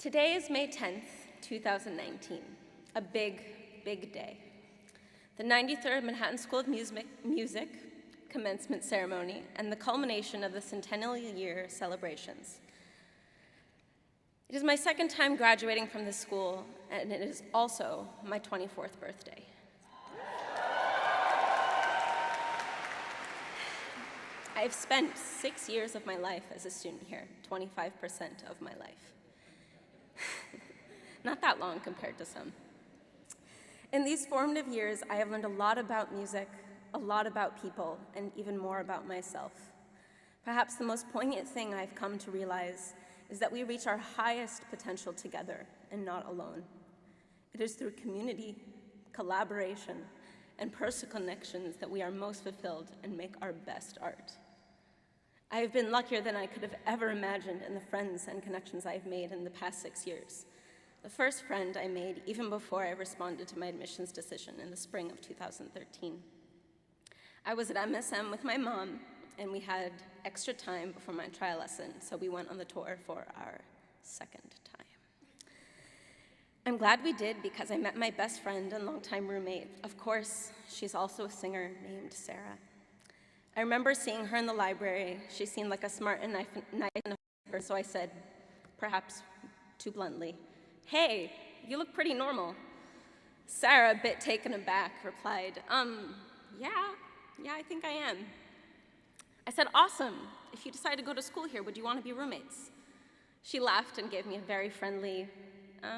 Today is May 10th, 2019, a big, big day. The 93rd Manhattan School of Music commencement ceremony and the culmination of the centennial year celebrations. It is my second time graduating from this school, and it is also my 24th birthday. I've spent 6 years of my life as a student here, 25% of my life. Not that long compared to some. In these formative years, I have learned a lot about music, a lot about people, and even more about myself. Perhaps the most poignant thing I've come to realize is that we reach our highest potential together and not alone. It is through community, collaboration, and personal connections that we are most fulfilled and make our best art. I have been luckier than I could have ever imagined in the friends and connections I've made in the past 6 years. The first friend I made even before I responded to my admissions decision in the spring of 2013. I was at MSM with my mom, and we had extra time before my trial lesson, so we went on the tour for our second time. I'm glad we did because I met my best friend and longtime roommate. Of course, she's also a singer named Sarah. I remember seeing her in the library. She seemed like a smart and nice enough person, so I said, perhaps too bluntly, "Hey, you look pretty normal." Sarah, a bit taken aback, replied, yeah, I think I am. I said, "Awesome. If you decide to go to school here, would you want to be roommates?" She laughed and gave me a very friendly,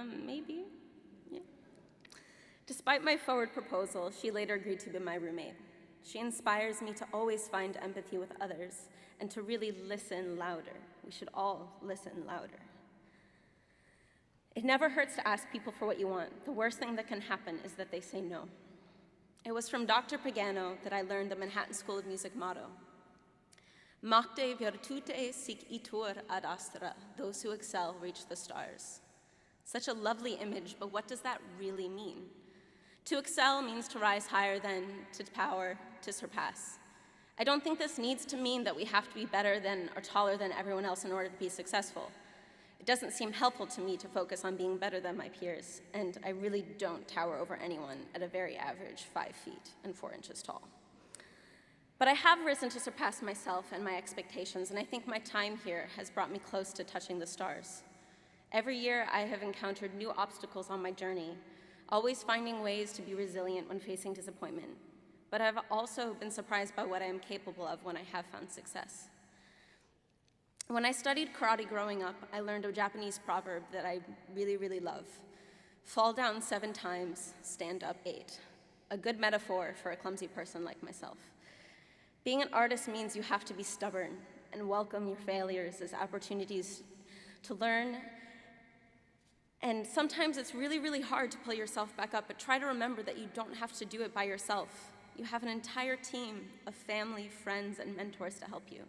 maybe, yeah. Despite my forward proposal, she later agreed to be my roommate. She inspires me to always find empathy with others and to really listen louder. We should all listen louder. It never hurts to ask people for what you want. The worst thing that can happen is that they say no. It was from Dr. Pagano that I learned the Manhattan School of Music motto. Macte virtute sic itur ad astra. Those who excel reach the stars. Such a lovely image, but what does that really mean? To excel means to rise higher than, to power, to surpass. I don't think this needs to mean that we have to be better than or taller than everyone else in order to be successful. It doesn't seem helpful to me to focus on being better than my peers, and I really don't tower over anyone at a very average 5 feet and 4 inches tall. But I have risen to surpass myself and my expectations, and I think my time here has brought me close to touching the stars. Every year, I have encountered new obstacles on my journey, always finding ways to be resilient when facing disappointment. But I've also been surprised by what I am capable of when I have found success. When I studied karate growing up, I learned a Japanese proverb that I really, really love. Fall down 7 times, stand up 8. A good metaphor for a clumsy person like myself. Being an artist means you have to be stubborn and welcome your failures as opportunities to learn. And sometimes it's really, really hard to pull yourself back up, but try to remember that you don't have to do it by yourself. You have an entire team of family, friends, and mentors to help you.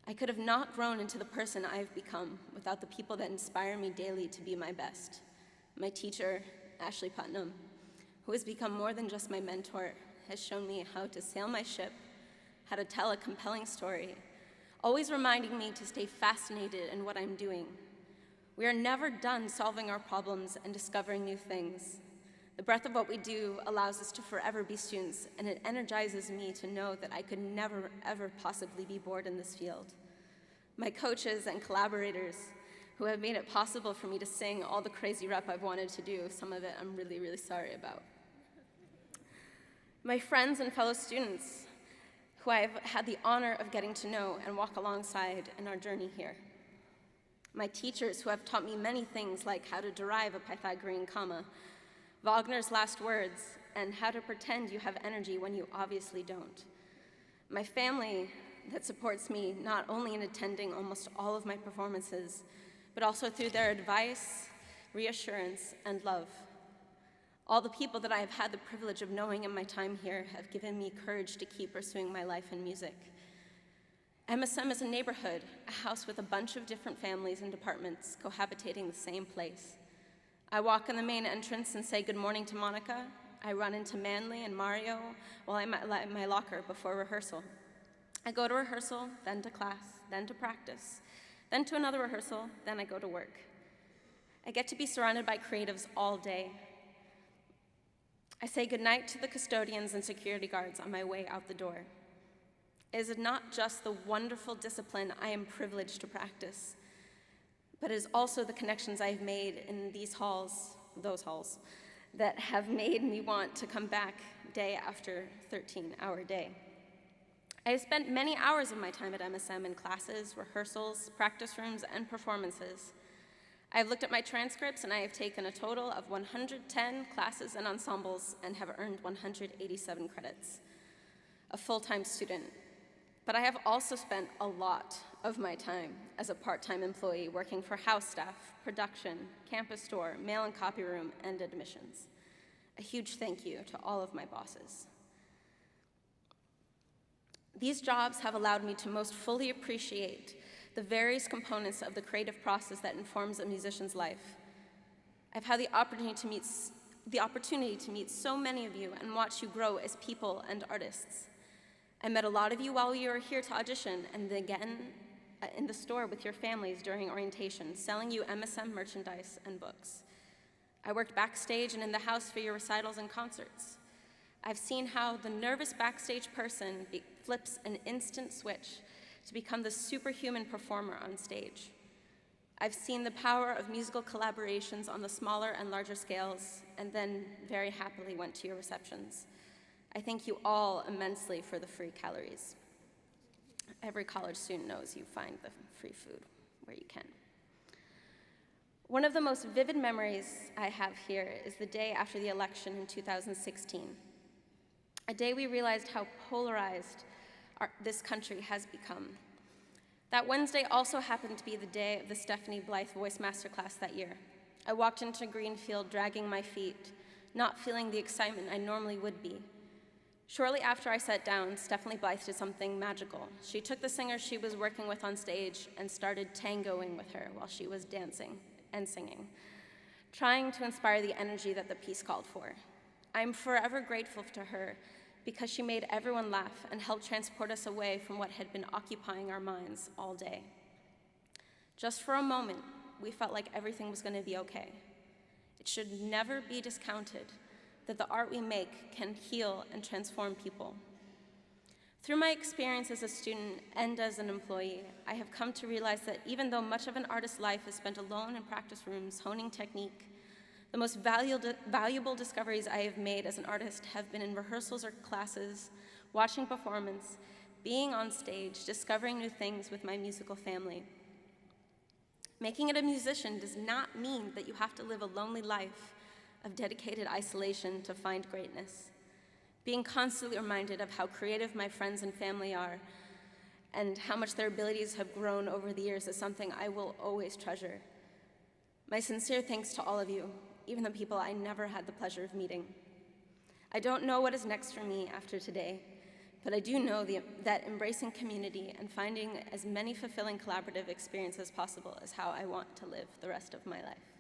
I could have not grown into the person I've become without the people that inspire me daily to be my best. My teacher, Ashley Putnam, who has become more than just my mentor, has shown me how to sail my ship, how to tell a compelling story, always reminding me to stay fascinated in what I'm doing. We are never done solving our problems and discovering new things. The breadth of what we do allows us to forever be students, and it energizes me to know that I could never, ever possibly be bored in this field. My coaches and collaborators who have made it possible for me to sing all the crazy rep I've wanted to do, some of it I'm really, really sorry about. My friends and fellow students who I've had the honor of getting to know and walk alongside in our journey here. My teachers who have taught me many things like how to derive a Pythagorean comma, Wagner's last words, and how to pretend you have energy when you obviously don't. My family that supports me not only in attending almost all of my performances, but also through their advice, reassurance, and love. All the people that I have had the privilege of knowing in my time here have given me courage to keep pursuing my life in music. MSM is a neighborhood, a house with a bunch of different families and departments cohabitating the same place. I walk in the main entrance and say good morning to Monica. I run into Manly and Mario while I'm at my locker before rehearsal. I go to rehearsal, then to class, then to practice, then to another rehearsal, then I go to work. I get to be surrounded by creatives all day. I say goodnight to the custodians and security guards on my way out the door. It is not just the wonderful discipline I am privileged to practice, but it is also the connections I've made in these halls, those halls, that have made me want to come back day after 13-hour day. I have spent many hours of my time at MSM in classes, rehearsals, practice rooms, and performances. I have looked at my transcripts, and I have taken a total of 110 classes and ensembles and have earned 187 credits, a full-time student. But I have also spent a lot of my time as a part-time employee working for house staff, production, campus store, mail and copy room, and admissions. A huge thank you to all of my bosses. These jobs have allowed me to most fully appreciate the various components of the creative process that informs a musician's life. I've had the opportunity to meet so many of you and watch you grow as people and artists. I met a lot of you while you were here to audition, and again in the store with your families during orientation, selling you MSM merchandise and books. I worked backstage and in the house for your recitals and concerts. I've seen how the nervous backstage person flips an instant switch to become the superhuman performer on stage. I've seen the power of musical collaborations on the smaller and larger scales, and then very happily went to your receptions. I thank you all immensely for the free calories. Every college student knows you find the free food where you can. One of the most vivid memories I have here is the day after the election in 2016, a day we realized how polarized this country has become. That Wednesday also happened to be the day of the Stephanie Blythe Voice Masterclass that year. I walked into Greenfield dragging my feet, not feeling the excitement I normally would be. Shortly after I sat down, Stephanie Blythe did something magical. She took the singer she was working with on stage and started tangoing with her while she was dancing and singing, trying to inspire the energy that the piece called for. I'm forever grateful to her because she made everyone laugh and helped transport us away from what had been occupying our minds all day. Just for a moment, we felt like everything was going to be okay. It should never be discounted that the art we make can heal and transform people. Through my experience as a student and as an employee, I have come to realize that even though much of an artist's life is spent alone in practice rooms, honing technique, the most valuable discoveries I have made as an artist have been in rehearsals or classes, watching performance, being on stage, discovering new things with my musical family. Making it a musician does not mean that you have to live a lonely life of dedicated isolation to find greatness. Being constantly reminded of how creative my friends and family are and how much their abilities have grown over the years is something I will always treasure. My sincere thanks to all of you, even the people I never had the pleasure of meeting. I don't know what is next for me after today, but I do know that embracing community and finding as many fulfilling collaborative experiences as possible is how I want to live the rest of my life.